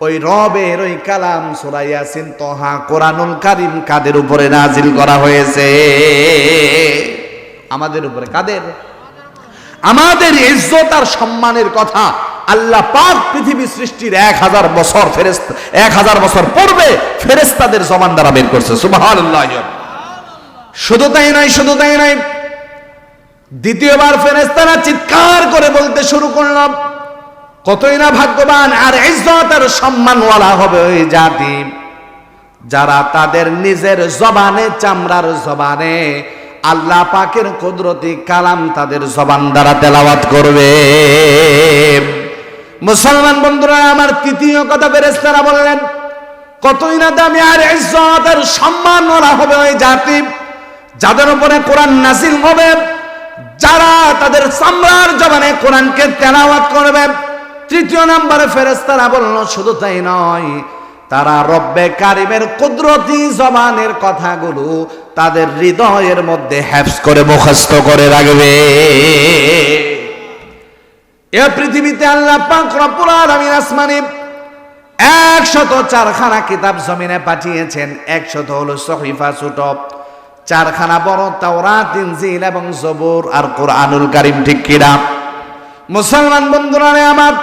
A: ওই রবের ওই কালাম সূরা ইয়াসিন তাহা কোরআনুল কারীম কাদের উপরে নাযিল করা হয়েছে? আমাদের উপরে। কাদের? আমাদের ইজ্জত আর সম্মানের কথা আল্লাহ পাক পৃথিবী সৃষ্টির 1000 বছর ফেরেশতা 1000 বছর পূর্বে ফেরেশতাদের জবান দ্বারা বের করছে। সুবহানাল্লাহ। শুধু তাই নয়, দ্বিতীয়বার ফেরেশতারা চিৎকার করে বলতে শুরু করল, কতই না ভাগ্যবান আর ইজ্জত আর সম্মানওয়ালা হবে ওই জাতি যারা তাদের নিজের জবানে, চামড়ার জবানে আল্লাহ পাকের কুদরতি কালাম তাদের জবান দ্বারা তেলাওয়াত করবে। মুসলমান বন্ধুরা আমার, তৃতীয় কথা ফেরেশতারা বললেন, কতই না দামি আর ইজ্জত আর সম্মানওয়ালা হবে ওই জাতি যাদের উপরে কোরআন নাযিল হবে, যারা তাদের চামড়ার জবানে কোরআনকে তেলাওয়াত করবে। তৃতীয় নম্বরে ফেরেশতারা বলল, শুধু তাই নয়, তারা রব্বে কারিমের কুদরতি জবানের কথাগুলো তাদের হৃদয়ের মধ্যে হেফজ করে মুখস্থ করে রাখবে। এ পৃথিবীতে আল্লাহ পাক রব্বুল আলামিন আসমানে 104খানা কিতাব জমিনে পাঠিয়েছেন। 100 হলো সহিফা ছোট, 4খানা বড়, তাওরাত, ইনজিল এবং জবুর আর কোরআনুল কারীম। ঠিক কিনা মুসলমান বন্ধুরা আমার,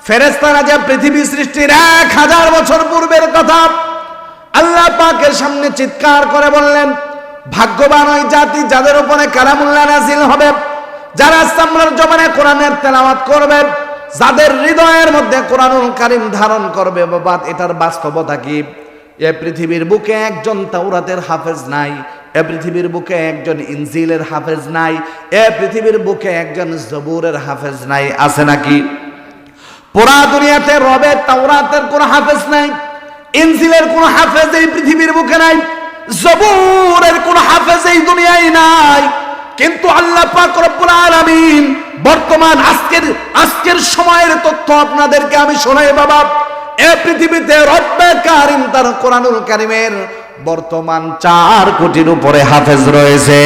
A: ফেরেশতারা যে পৃথিবী সৃষ্টির 1000 বছর পূর্বের কথা আল্লাহ পাকের সামনে চিৎকার করে বললেন, ভাগ্যবান ওই জাতি যাদের উপরে কালামুল্লাহ নাযিল হবে, যারা চামড়ার জবানে কোরআনের তেলাওয়াত করবে, যাদের হৃদয়ের মধ্যে কোরআনুল কারীম ধারণ করবে। বাবা, এটার বাস্তবতা কি? এ পৃথিবীর বুকে একজন তাওরাতের হাফেজ নাই, এ পৃথিবীর বুকে একজন ইনজিলের হাফেজ নাই, এ পৃথিবীর বুকে একজন জবুরের হাফেজ নাই। আছে নাকি? পুরা দুনিয়াতে রবের তাওরাতের কোন হাফেজ নাই, ইনজিলের কোন হাফেজ এই পৃথিবীর বুকে নাই, জবুরের কোন হাফেজ এই দুনিয়ায় নাই। কিন্তু আল্লাহ পাক রব্বুল আলামিন বর্তমান আজকের সময়ের তথ্য আপনাদেরকে আমি শোনাই বাবা। এই পৃথিবীতে রব্বে কারীম তার কোরআনুল কারীমের বর্তমান 4 কোটির উপরে হাফেজ রয়েছে।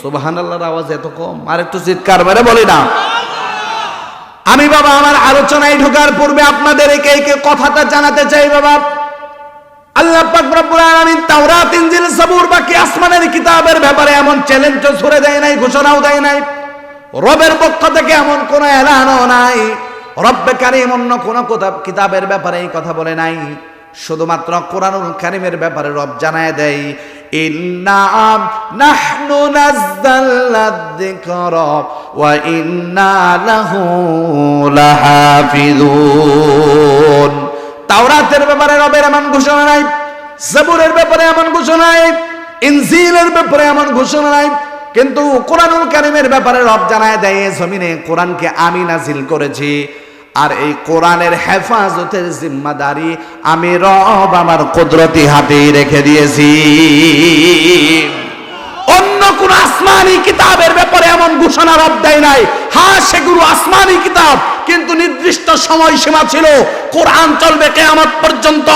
A: সুবহানাল্লাহর আওয়াজ এত কম, আর একটু চিৎকার মেরে বলি না। আমি বাবা আমার আলোচনায় ঢোকার পূর্বে আপনাদের একে কথাটা জানাতে চাই বাবা। আল্লাহ পাক রব্বুল আলামিন তাওরাত, ইনজিল, জবুর বাকি আসমানের কিতাবের ব্যাপারে এমন চ্যালেঞ্জ ছুড়ে দেয় নাই, ঘোষণাও দেয় নাই। রবের পক্ষ থেকে এমন কোন এলানও নাই। রব্বে কারীম অন্য কোন কিতাবের ব্যাপারে এই কথা বলে নাই। শুধুমাত্র কোরআনুল কারীমের ব্যাপারে রব জানায় দেয়, ইন্না নাহনু নাযালনা যিকরা ওয়া ইন্না লাহু লাহাফিজুন। তাওরাতের ব্যাপারে রবের এমন ঘোষণা নাই, জবুরের ব্যাপারে এমন ঘোষণা নাই, ইনজিলের ব্যাপারে এমন ঘোষণা নাই। কিন্তু কোরআনুল কারীমের ব্যাপারে রব জানায় দেয়, জমিনে কোরআনকে আমি নাজিল করেছি, আর এই কোরআনের হেফাজতের জিম্মাদারি আমি রব আমার কুদরতি হাতেই রেখে দিয়েছি। অন্য কোন আসমানি কিতাবের ব্যাপারে এমন ঘোষণা রব দেয় নাই। হ্যাঁ, সেগুলো আসমানি কিতাব, কিন্তু নির্দিষ্ট সময়সীমা ছিল। কোরআন চলবে কিয়ামত পর্যন্ত,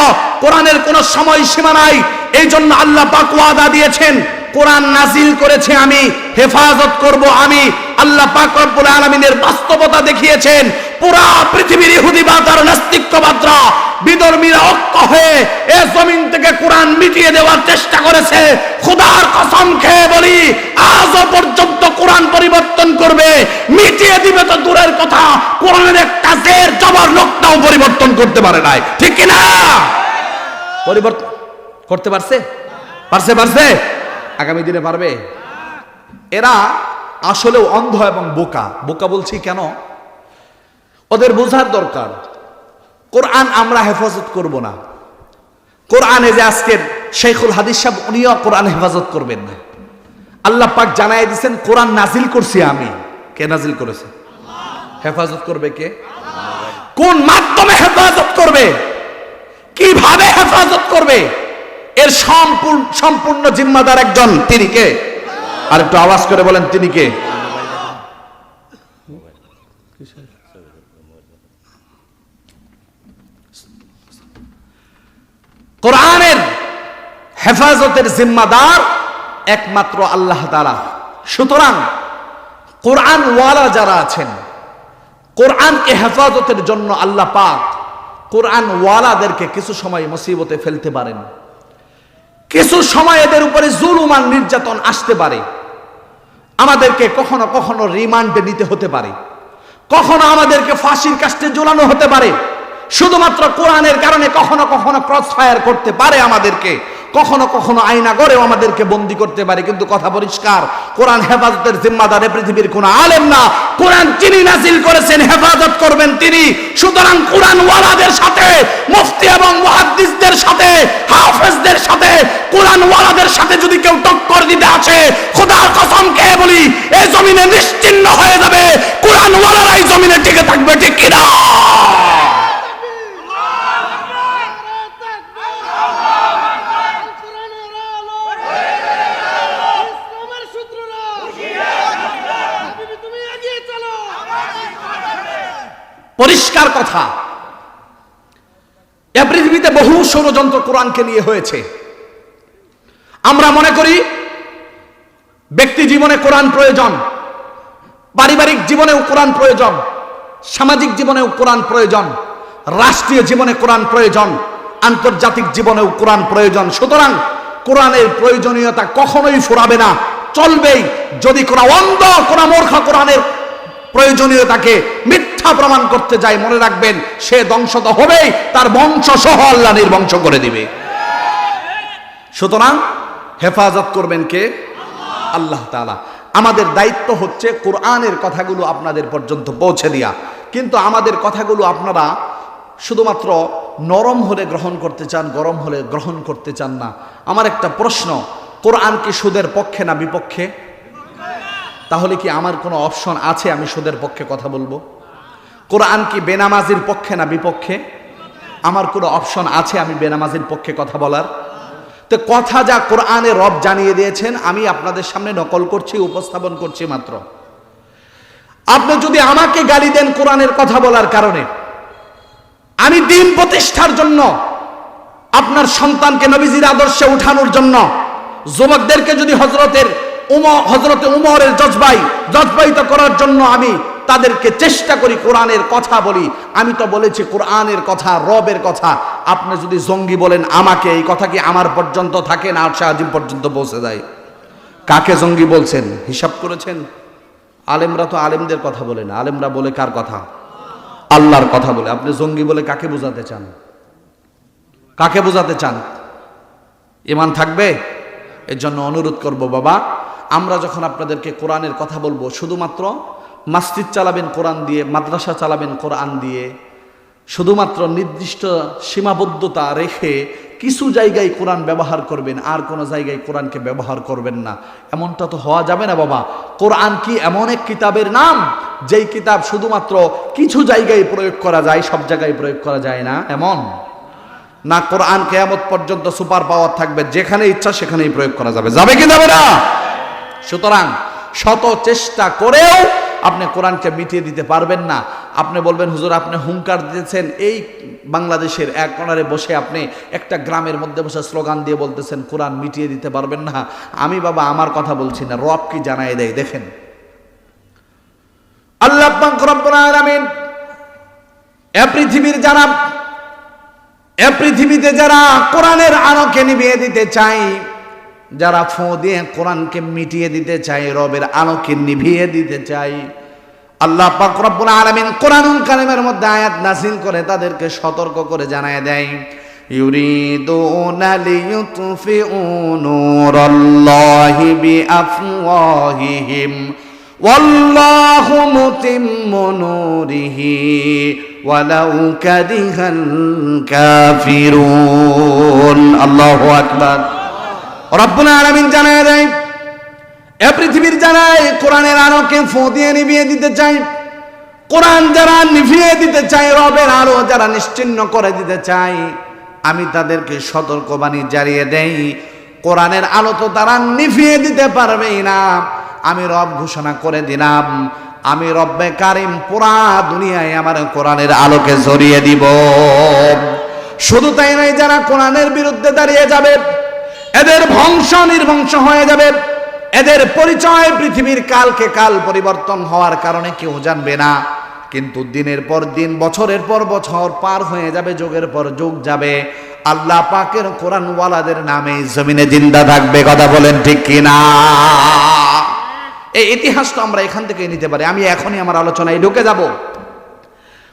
A: কোরআনের কোনো সময়সীমা নাই। এই জন্য আল্লাহ পাক ওয়াদা দিয়েছেন, কোরআন নাজিল করেছে আমি, হেফাজত করব আমি। আল্লাহ পাক রব্বুল আলামিনের বাস্তবতা দেখিয়েছেন। পুরা পৃথিবীর ইহুদিবাদ আর নাস্তিক্যবাদরা, বিধর্মীরা ঐক্য হয়ে এই জমিন থেকে কোরআন মিটিয়ে দেওয়ার চেষ্টা করেছে। খোদার কসম খেয়ে বলি, আজও পর্যন্ত কোরআন পরিবর্তন করবে, মিটিয়ে দিবে তো দূরের কথা, কোরআনের একটা জের জবর লোকটাও পরিবর্তন করতে পারে নাই। ঠিক কি না? পরিবর্তন করতে পারছে? আগামী দিনে পারবে? এরা আসলেও অন্ধ এবং বোকা। বোকা বলছি কেন? ওদের বোঝার দরকার, কোরআন আমরা হেফাজত করব না। কোরআনে যে আজকের শেখুল হাদিস সাহেব, উনিও কোরআন হেফাজত করবেন না। আল্লাহ পাক জানাই দিয়েছেন, কোরআন নাজিল করছি আমি। কে নাজিল করেছে? হেফাজত করবে কে? কোন মাধ্যমে হেফাজত করবে, কিভাবে হেফাজত করবে, এর সম্পূর্ণ জিম্মাদার একজন। তিনি কে? আর একটু আওয়াজ করে বলেন, তিনি কে? কোরআনের হেফাজতের জিম্মাদার একমাত্র আল্লাহ তাআলা। সুতরাং কোরআন ওয়ালা যারা আছেন, কোরআনকে হেফাজতের জন্য আল্লাহ পাক কোরআন ওয়ালাদেরকে কিছু সময় মুসিবতে ফেলতে পারেন। কিছু সময় এদের উপরে জুলুম আর নির্যাতন আসতে পারে, আমাদেরকে কখনো কখনো রিমান্ডে নিতে হতে পারে, কখনো আমাদেরকে ফাঁসির কাস্টে ঝুলানো হতে পারে, শুধুমাত্র কোরআনের কারণে কখনো কখনো ক্রস ফায়ার করতে পারে আমাদেরকে, কখনো কখনো আয়না গড়েও আমাদেরকে বন্দী করতে পারে। কিন্তু কথা পরিষ্কার, কোরআন হেফাজতের জিম্মাদার এ পৃথিবীর কোন আলেম না, কোরআন যিনি নাজিল করেছেন হেফাজত করবেন তিনি। সুতরাং কোরআন ওয়ালাদের সাথে, মুফতি এবং মুহাদ্দিসদের সাথে, হাফেজদের সাথে, কোরআন ওয়ালাদের সাথে যদি কেউ টক্কর দিতে আসে, খোদার কসম খেয়ে বলি এই জমিনে নিশ্চিহ্ন হয়ে যাবে, কোরআন ওয়ালারাই জমিনে টিকে থাকবে, ঠিক কিনা? পরিষ্কার কথা, এ পৃথিবীতে বহু ষড়যন্ত্র কোরআনকে নিয়ে হয়েছে। আমরা মনে করি ব্যক্তি জীবনে কোরআন প্রয়োজন, পারিবারিক জীবনেও কোরআন প্রয়োজন, সামাজিক জীবনেও কোরআন প্রয়োজন, রাষ্ট্রীয় জীবনে কোরআন প্রয়োজন, আন্তর্জাতিক জীবনেও কোরআন প্রয়োজন। সুতরাং কোরআনের প্রয়োজনীয়তা কখনোই ফুরাবে না, চলবেই। যদি কোন অন্ধ, কোন মূর্খ কোরআনের প্রয়োজনীয়তাকে মিথ্যা প্রমাণ করতে যায়, মনে রাখবেন সে ধ্বংস তো হবেই, তার বংশ সহ আল্লাহ নির্বংশ করে দিবে। সুতরাং হেফাজত করবেন কে? আল্লাহ তাআলা। আমাদের দায়িত্ব হচ্ছে কোরআনের কথাগুলো আপনাদের পর্যন্ত পৌঁছে দেয়া। কিন্তু আমাদের কথাগুলো আপনারা শুধুমাত্র নরম হলে গ্রহণ করতে চান, গরম হলে গ্রহণ করতে চান না। আমার একটা প্রশ্ন, কোরআন কি সুদের পক্ষে না বিপক্ষে? তাহলে কি আমার কোনো অপশন আছে আমি সুদের পক্ষে কথা বলবো? কোরআন কি বেনামাজির পক্ষে না বিপক্ষে? আমার কোনো অপশন আছে আমি বেনামাজির পক্ষে কথা বলার? তো কথা যা কোরআনে রব জানিয়ে দিয়েছেন, আমি আপনাদের সামনে নকল করছি, উপস্থাপন করছি মাত্র। আপনি যদি আমাকে গালি দেন কোরআনের কথা বলার কারণে, আমি দ্বীন প্রতিষ্ঠার জন্য, আপনার সন্তানকে নবীজির আদর্শে উঠানোর জন্য, যুবকদেরকে যদি হযরতে উমরের জজবাইত করার জন্য আমি তাদেরকে চেষ্টা করি কোরআনের কথা বলি, আমি তো বলেছি কোরআনের কথা, রবের কথা। আপনি যদি জঙ্গি বলেন আমাকে, এই কথা কি আমার পর্যন্ত থাকে না আরশে আজিম পর্যন্ত পৌঁছে যায়? কাকে জঙ্গি বলছেন হিসাব করেছেন? আলেমরা তো আলেমদের কথা বলে না, আলেমরা বলে কার কথা? আল্লাহর কথা বলে। আপনি জঙ্গি বলে কাকে বোঝাতে চান? কাকে বোঝাতে চান? ঈমান থাকবে? এর জন্য অনুরোধ করব, বাবা, আমরা যখন আপনাদেরকে কোরআনের কথা বলবো, শুধুমাত্র মসজিদ চালাবেন কোরআন দিয়ে, মাদ্রাসা চালাবেন কোরআন দিয়ে, শুধুমাত্র নির্দিষ্ট সীমাবদ্ধতা রেখে কিছু জায়গায় কোরআন ব্যবহার করবেন, আর কোনো জায়গায় কোরআনকে ব্যবহার করবেন না, এমনটা তো হওয়া যাবে না বাবা। কোরআন কি এমন এক কিতাবের নাম যেই কিতাব শুধুমাত্র কিছু জায়গায় প্রয়োগ করা যায়, সব জায়গায় প্রয়োগ করা যায় না এমন না। কোরআন কিয়ামত পর্যন্ত সুপার পাওয়ার থাকবে, যেখানে ইচ্ছা সেখানেই প্রয়োগ করা যাবে। যাবে কি যাবে না? সুতরাং শত চেষ্টা করেও আপনি কোরআনকে মিটিয়ে দিতে পারবেন না। আপনি বলবেন হুজুর আপনি হুঙ্কার দিয়েছেন, এই বাংলাদেশের এক কোণারে বসে আপনি একটা গ্রামের মধ্যে বসে স্লোগান দিয়ে বলতেছেন কোরআন মিটিয়ে দিতে পারবেন না। আমি বাবা আমার কথা বলছি না, রব কি জানাই দেয় দেখেন। আল্লাহ পাক রব্বুল আলামিন এ পৃথিবীতে যারা কোরআনের আলোকে নিভিয়ে দিতে চায়, যারা ফু দিয়ে কোরআনকে মিটিয়ে দিতে চায়, রবের আলোকে নিভিয়ে দিতে চায়, আল্লাহ পাক রব্বুল আলামিন কোরআনুল কারীমের মধ্যে আয়াত নাযিল করে তাদেরকে সতর্ক করে জানায় দেয়, ইউরিদুনা লিইউতফিউ নূরাল্লাহি বিআফওয়াহিহিম ওয়াল্লাহু মুতিম্মু নূরিহি ওয়ালাউ কারিহাল কাফিরুন। আল্লাহু আকবার। রব্বুল আলামিন জানায় দেয়, এ পৃথিবীর যারা কোরআনের আলোকে ফু দিয়ে নিভিয়ে দিতে চায়, কোরআন যারা নিভিয়ে দিতে চায়, রবের আলো যারা নিশ্চিহ্ন করে দিতে চায়, আমি তাদেরকে সতর্কবাণী জানিয়ে দেই, কোরআনের আলো তো তারা নিভিয়ে দিতে পারবেই না। আমি রব ঘোষণা করে দিলাম, আমি রব্বে কারিম পুরা দুনিয়ায় আমার কোরআনের আলোকে ঝরিয়ে দিব। শুধু তাই নয়, যারা কোরআনের বিরুদ্ধে দাঁড়িয়ে যাবে এদের বংশ নির্বংশ হয়ে যাবে, এদের পরিচয় পৃথিবীর কালকে কাল পরিবর্তন হওয়ার কারণে কেউ জানবে না। কিন্তু দিনের পর দিন, বছরের পর বছর পার হয়ে যাবে, যুগের পর যুগ যাবে, আল্লাহ পাকের কোরআন ওয়ালাদের নামে জমিনে জিন্দা থাকবে। কথা বলেন ঠিক কিনা? এই ইতিহাস তো আমরা এখান থেকে নিতে পারি। আমি এখনই আমার আলোচনায় ঢুকে যাব।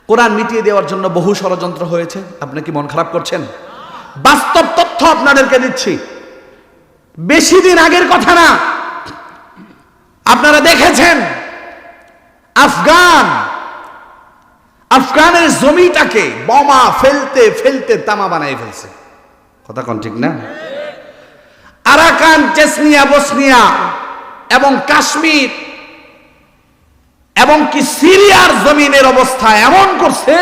A: কোরআন মিটিয়ে দেওয়ার জন্য বহু ষড়যন্ত্র হয়েছে। আপনি কি মন খারাপ করছেন? বাস্তব তথ্য আপনাদেরকে দিচ্ছি, বেশি দিন আগের কথা না। আপনারা দেখেছেন আফগানের জমিটাকে বোমা ফেলতে ফেলতে তামা বানাই ফেলছে। কথা কোন ঠিক না? আরাকান, চেচনিয়া, বসনিয়া এবং কাশ্মীর এবং কি সিরিয়ার জমিনের অবস্থা এমন করছে,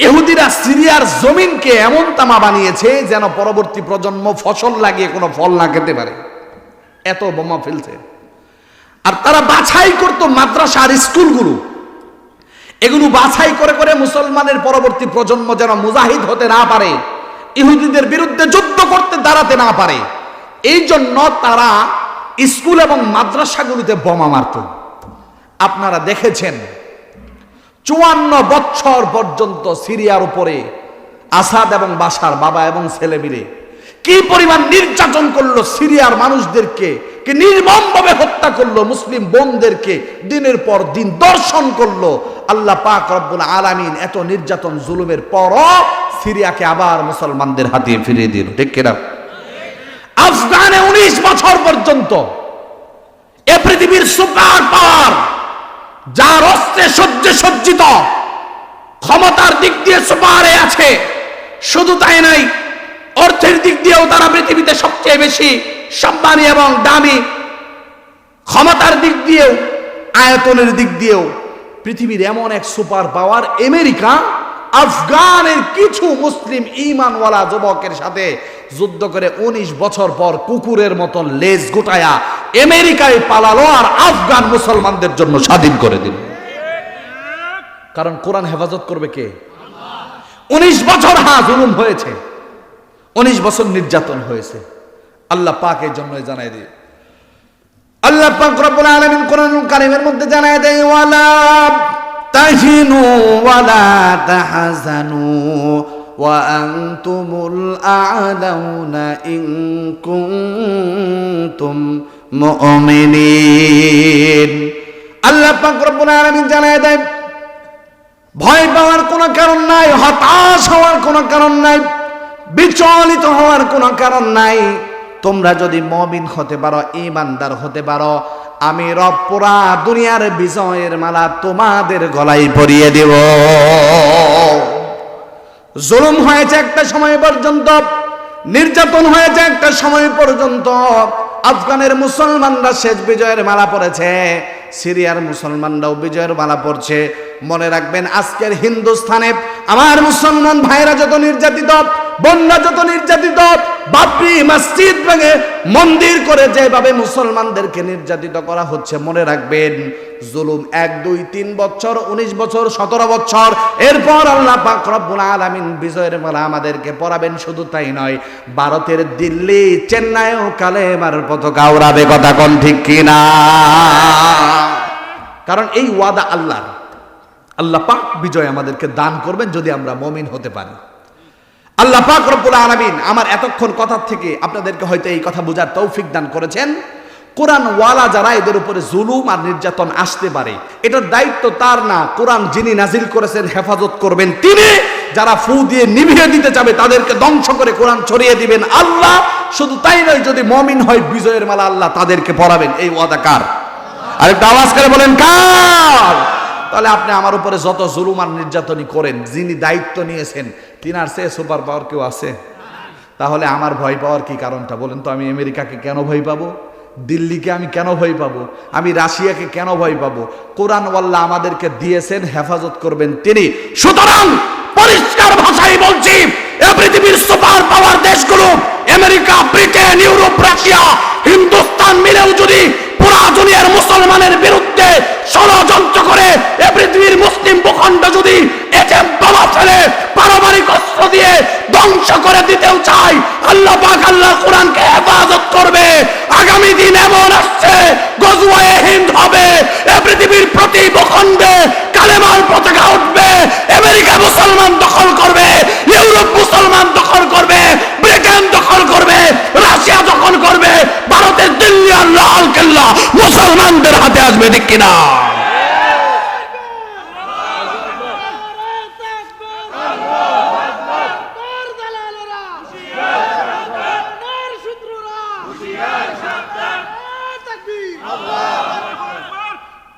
A: ইহুদিরা সিরিয়ার জমিনকে এমন তামা বানিয়েছে যেন পরবর্তী প্রজন্ম ফসল লাগিয়ে কোনো ফল না খেতে পারে। এত বোমা ফেলছে। আর তারা বাছাই করতো মাদ্রাসা আর স্কুলগুলো, এগুলো বাছাই করে করে মুসলমানের পরবর্তী প্রজন্ম যেন মুজাহিদ হতে না পারে, ইহুদিদের বিরুদ্ধে যুদ্ধ করতে দাঁড়াতে না পারে। এই জন্য তারা স্কুল এবং মাদ্রাসাগুলোতে বোমা মারত। আপনারা দেখেছেন 54 বছর পর্যন্ত সিরিয়ার উপরে আসাদ এবং বাশার বাবা এবং ছেলে মিলে কি পরিমাণ নির্যাতন করলো, সিরিয়ার মানুষদেরকে কি নির্মমভাবে হত্যা করলো, মুসলিম বোনদেরকে দিনের পর দিন দর্শন করলো। আল্লাহ পাক রব্বুল আলামিন এত নির্যাতন জুলুমের পরও সিরিয়াকে আবার মুসলমানদের হাতে ফিরিয়ে দিল। ঠিক কিনা? আফগানে 19 বছর পর্যন্ত এ পৃথিবীর সুপার পাওয়ার, যার অস্ত্রে সজ্জিত, ক্ষমতার দিক দিয়ে সুপারে আছে, শুধু তাই নাই, অর্থের দিক দিয়েও তারা পৃথিবীতে সবচেয়ে বেশি সম্মানী এবং দামি, ক্ষমতার দিক দিয়েও আয়তনের দিক দিয়েও পৃথিবীর এমন এক সুপার পাওয়ার আমেরিকা আফগানের কিছু মুসলিম ঈমানওয়ালা যুবকের সাথে যুদ্ধ করে 19 বছর পর কুকুরের মতন লেজ গোটায়া আমেরিকায় পালালো আর আফগান মুসলমানদের জন্য স্বাধীন করে দিল। কারণ কোরআন হেফাজত করবে কে? 19 বছর জুলুম হয়েছে, 19 বছর নির্যাতন হয়েছে। আল্লাহ পাক এর জন্য জানাই দিয়ে, আল্লাহ পাক রব্বুল আলামিন কোরআনুল কারীমের মধ্যে জানাই দেয়, ওয়ালা তাহিনু ওয়ালা তাহজানু ওয়া আনতুমুল আ'লাউনা ইন কুনতুম মুমিনিন। আল্লাহ পাক রব্বুল আলামিন জানাই দেয়, ভয় পাওয়ার কোনো কারণ নাই, হতাশ হওয়ার কোনো কারণ নাই, বিচলিত হওয়ার কোনো কারণ নাই। তোমরা যদি মুমিন হতে পারো, ঈমানদার হতে পারো, আমি রব পুরা দুনিয়ার বিজয়ের মালা তোমাদের গলায় পরিয়ে দেব। জুলুম হয়েছে একটা সময় পর্যন্ত, নির্যাতন হয়েছে একটা সময় পর্যন্ত। আফগানের মুসলমানরা শেষ বিজয়ের মালা পড়েছে, সিরিয়ার মুসলমানরাও বিজয়ের মালা পড়ছে। মনে রাখবেন, আজকের হিন্দুস্তানে আমার মুসলমান ভাইরা যত নির্যাতিত, বন্যা যত নির্যাতিত, বাবরি মসজিদ ভেঙে মন্দির করে যেভাবে মুসলমানদেরকে নির্যাতিত করা হচ্ছে, মনে রাখবেন জুলুম 1, 2, 3 বছর, 19 বছর, 17 বছর, এরপর আল্লাহ পাক রব্বুল আলামিন বিজয়ের মালা আমাদেরকে পরাবেন। শুধু তাই নয়, ভারতের দিল্লি, চেন্নাইও কালেমার পতাকা উড়াবে। কথা কোন ঠিক কিনা? কারণ এই ওয়াদা আল্লাহর। আল্লাহ পাক বিজয় আমাদেরকে দান করবেন যদি আমরা মুমিন হতে পারি। আল্লাহ পাক রব্বুল আলামিন আমার এতক্ষণ কথা থেকে আপনাদেরকে হয়তো এই কথা বোঝার তৌফিক দান করেছেন। কোরআন ওয়ালা যারা, এদের উপরে জুলুম আর নির্যাতন আসতে পারে, এটার দায়িত্ব তার না। কোরআন যিনি নাজিল করেছেন হেফাজত করবেন তিনি। যারা ফু দিয়ে নিভিয়ে দিতে চাবে তাদেরকে ধ্বংস করে কোরআন ছড়িয়ে দিবেন আল্লাহ। শুধু তাই নয়, যদি মুমিন হয় বিজয়ের মালা আল্লাহ তাদেরকে পরাবেন। এই ওয়াদা কার? আরেকটা আওয়াজ করে বলেন কার? তাহলে আপনি আমার উপরে যত জুলুম আর নির্যাতনই করেন, যিনি দায়িত্ব নিয়েছেন তিনার চেয়ে সুপার পাওয়ার কেউ আছে? তাহলে আমার ভয় পাওয়ার কি কারণটা বলেন তো? আমি আমেরিকাকে কেন ভয় পাবো? দিল্লিকে আমি কেন ভয় পাবো? আমি রাশিয়াকে কেন ভয় পাবো? কোরআন ওয়াল্লাহ আমাদেরকে দিয়েছেন, হেফাজত করবেন তিনি। সুতরাং পরিষ্কার ভাষায় বলছি, এই পৃথিবীর সুপার পাওয়ার দেশগুলো America, Britain, Europe, Russia, Hindustan মিলেও যদি পুরা দুনিয়ার মুসলমানের বিরুদ্ধে ষড়যন্ত্র করে এ পৃথিবীর মুসলিম ভূখণ্ড যদি এজেম বোমা ফেলে পারমাণবিক অস্ত্র দিয়ে ধ্বংস করে দিতেও চায়, আল্লাহ পাক আল্লাহ কোরআনকে হেফাজত করবে। আগামী দিন এমন আসছে, গজওয়ায়ে হিন্দ হবে, এ পৃথিবীর প্রতি ভূখণ্ডে কালেমার পতাকা উঠবে, আমেরিকা মুসলমান দখল করবে, আসবে, ঠিক কিনা?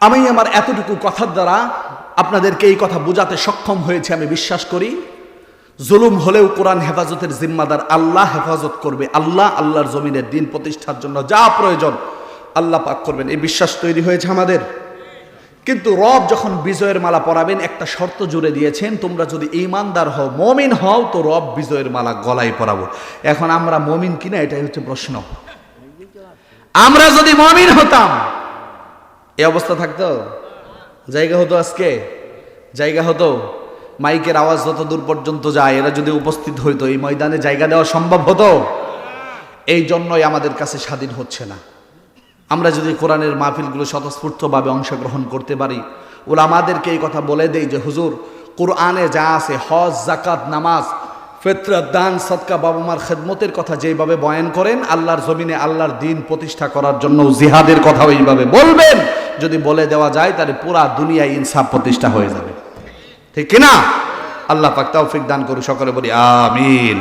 A: আমি আমার এতটুকু কথার দ্বারা আপনাদেরকে এই কথা বোঝাতে সক্ষম হয়েছে। আমি বিশ্বাস করি জুলুম হলেও কোরআন হেফাজতের জিম্মাদার আল্লাহ হেফাজত করবে। আল্লাহ আল্লাহর জমিনের দিন প্রতিষ্ঠার জন্য যা প্রয়োজন আল্লাহ পাক করবেন, এই বিশ্বাস তৈরি হয়েছে আমাদের। কিন্তু রব যখন বিজয়ের মালা পরাবেন একটা শর্ত জুড়ে দিয়েছেন, তোমরা যদি ঈমানদার হও, মুমিন হও, তো রব বিজয়ের মালা গলায় পরাবো। এখন আমরা মুমিন কিনা এটাই হচ্ছে প্রশ্ন। আমরা যদি মুমিন হতাম এই অবস্থা থাকতো? জায়গা হতো? আজকে জায়গা হতো? মাইকের আওয়াজ যত দূর পর্যন্ত যায়, এরা যদি উপস্থিত হইতো এই ময়দানে জায়গা দেওয়া সম্ভব হতো? এই জন্যই আমাদের কাছে স্বাধীন হচ্ছে না। আমরা যদি কোরআনের মাহফিলগুলো স্বতঃস্ফূর্তভাবে অংশগ্রহণ করতে পারি, ওলামাদেরকে এই কথা বলে দেই যে হুজুর কোরআনে যা আছে হজ, যাকাত, নামাজ, ফিতরা, দান, সদকা, বাবা মার খেদমতের কথা যেভাবে বয়ান করেন, আল্লাহর জমিনে আল্লাহর দিন প্রতিষ্ঠা করার জন্য জিহাদের কথাও এইভাবে বলবেন। যদি বলে দেওয়া যায় তাহলে পুরা দুনিয়ায় ইনসাফ প্রতিষ্ঠা হয়ে যাবে, ঠিক কিনা? আল্লাহ পাক তৌফিক দান করুন, সকলে বলি আমিন।